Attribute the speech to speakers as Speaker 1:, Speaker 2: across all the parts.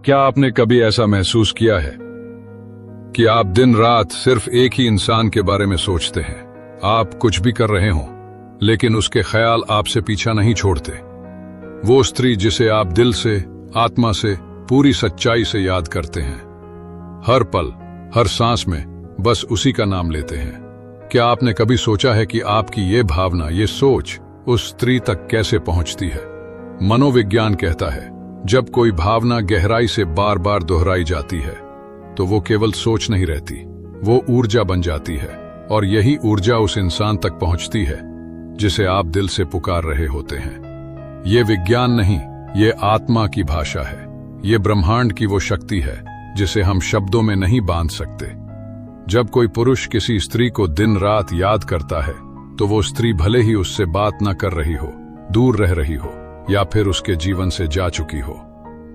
Speaker 1: क्या आपने कभी ऐसा महसूस किया है कि आप दिन रात सिर्फ एक ही इंसान के बारे में सोचते हैं? आप कुछ भी कर रहे हों, लेकिन उसके ख्याल आपसे पीछा नहीं छोड़ते। वो स्त्री जिसे आप दिल से, आत्मा से, पूरी सच्चाई से याद करते हैं, हर पल, हर सांस में बस उसी का नाम लेते हैं। क्या आपने कभी सोचा है कि आपकी ये भावना, ये सोच उस स्त्री तक कैसे पहुंचती है? मनोविज्ञान कहता है, जब कोई भावना गहराई से बार बार दोहराई जाती है तो वो केवल सोच नहीं रहती, वो ऊर्जा बन जाती है, और यही ऊर्जा उस इंसान तक पहुंचती है जिसे आप दिल से पुकार रहे होते हैं। ये विज्ञान नहीं, ये आत्मा की भाषा है। ये ब्रह्मांड की वो शक्ति है जिसे हम शब्दों में नहीं बांध सकते। जब कोई पुरुष किसी स्त्री को दिन रात याद करता है तो वो स्त्री भले ही उससे बात न कर रही हो, दूर रह रही हो, या फिर उसके जीवन से जा चुकी हो,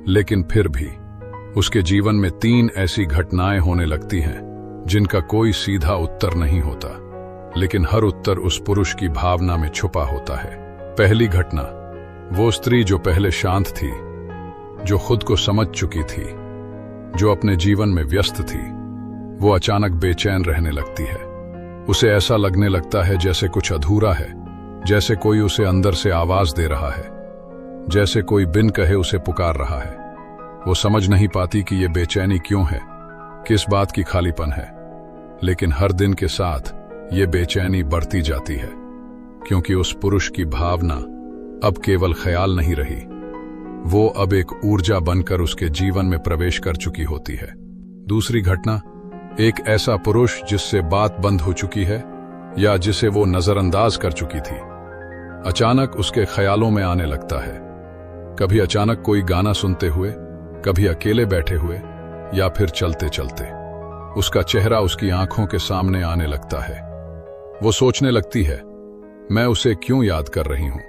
Speaker 1: लेकिन फिर भी उसके जीवन में 3 ऐसी घटनाएं होने लगती हैं जिनका कोई सीधा उत्तर नहीं होता, लेकिन हर उत्तर उस पुरुष की भावना में छुपा होता है। पहली घटना, वो स्त्री जो पहले शांत थी, जो खुद को समझ चुकी थी, जो अपने जीवन में व्यस्त थी, वो अचानक बेचैन रहने लगती है। उसे ऐसा लगने लगता है जैसे कुछ अधूरा है, जैसे कोई उसे अंदर से आवाज दे रहा है, जैसे कोई बिन कहे उसे पुकार रहा है। वो समझ नहीं पाती कि ये बेचैनी क्यों है, किस बात की खालीपन है, लेकिन हर दिन के साथ ये बेचैनी बढ़ती जाती है, क्योंकि उस पुरुष की भावना अब केवल ख्याल नहीं रही, वो अब एक ऊर्जा बनकर उसके जीवन में प्रवेश कर चुकी होती है। दूसरी घटना, एक ऐसा पुरुष जिससे बात बंद हो चुकी है या जिसे वो नजरअंदाज कर चुकी थी, अचानक उसके ख्यालों में आने लगता है। कभी अचानक कोई गाना सुनते हुए, कभी अकेले बैठे हुए, या फिर चलते चलते उसका चेहरा उसकी आंखों के सामने आने लगता है। वो सोचने लगती है, मैं उसे क्यों याद कर रही हूं?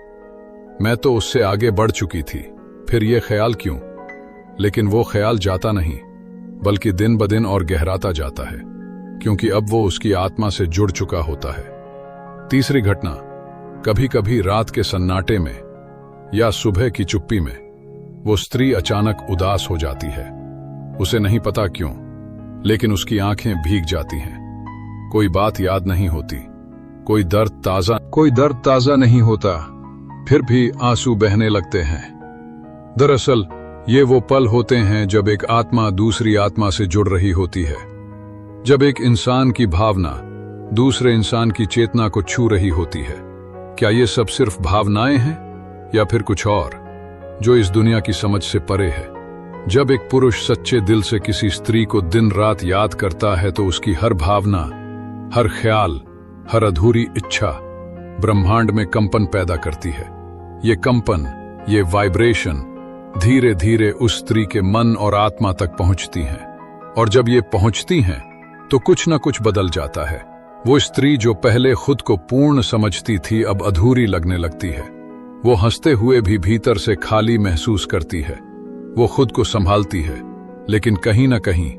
Speaker 1: मैं तो उससे आगे बढ़ चुकी थी, फिर ये ख्याल क्यों? लेकिन वो ख्याल जाता नहीं, बल्कि दिन ब दिन और गहराता जाता है, क्योंकि अब वो उसकी आत्मा से जुड़ चुका होता है। तीसरी घटना, कभी कभी रात के सन्नाटे में या सुबह की चुप्पी में वो स्त्री अचानक उदास हो जाती है। उसे नहीं पता क्यों, लेकिन उसकी आंखें भीग जाती हैं। कोई बात याद नहीं होती, कोई दर्द ताजा नहीं होता, फिर भी आंसू बहने लगते हैं। दरअसल ये वो पल होते हैं जब एक आत्मा दूसरी आत्मा से जुड़ रही होती है, जब एक इंसान की भावना दूसरे इंसान की चेतना को छू रही होती है। क्या ये सब सिर्फ भावनाएं हैं या फिर कुछ और जो इस दुनिया की समझ से परे है? जब एक पुरुष सच्चे दिल से किसी स्त्री को दिन रात याद करता है तो उसकी हर भावना, हर ख्याल, हर अधूरी इच्छा ब्रह्मांड में कंपन पैदा करती है। ये कंपन, ये वाइब्रेशन धीरे धीरे उस स्त्री के मन और आत्मा तक पहुंचती हैं, और जब ये पहुंचती हैं तो कुछ न कुछ बदल जाता है। वो स्त्री जो पहले खुद को पूर्ण समझती थी अब अधूरी लगने लगती है। वो हंसते हुए भी भीतर से खाली महसूस करती है। वो खुद को संभालती है, लेकिन कहीं ना कहीं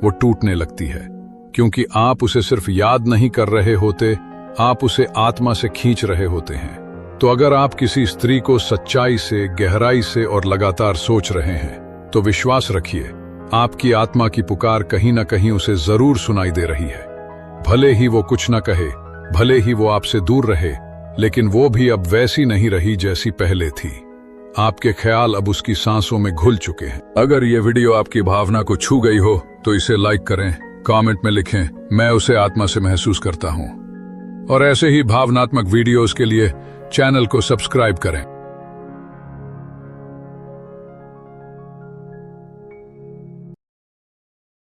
Speaker 1: वो टूटने लगती है, क्योंकि आप उसे सिर्फ याद नहीं कर रहे होते, आप उसे आत्मा से खींच रहे होते हैं। तो अगर आप किसी स्त्री को सच्चाई से, गहराई से और लगातार सोच रहे हैं तो विश्वास रखिए, आपकी आत्मा की पुकार कहीं ना कहीं उसे जरूर सुनाई दे रही है। भले ही वो कुछ न कहे, भले ही वो आपसे दूर रहे, लेकिन वो भी अब वैसी नहीं रही जैसी पहले थी। आपके ख्याल अब उसकी सांसों में घुल चुके हैं। अगर ये वीडियो आपकी भावना को छू गई हो तो इसे लाइक करें, कमेंट में लिखें, मैं उसे आत्मा से महसूस करता हूं। और ऐसे ही भावनात्मक वीडियोस के लिए चैनल को सब्सक्राइब करें।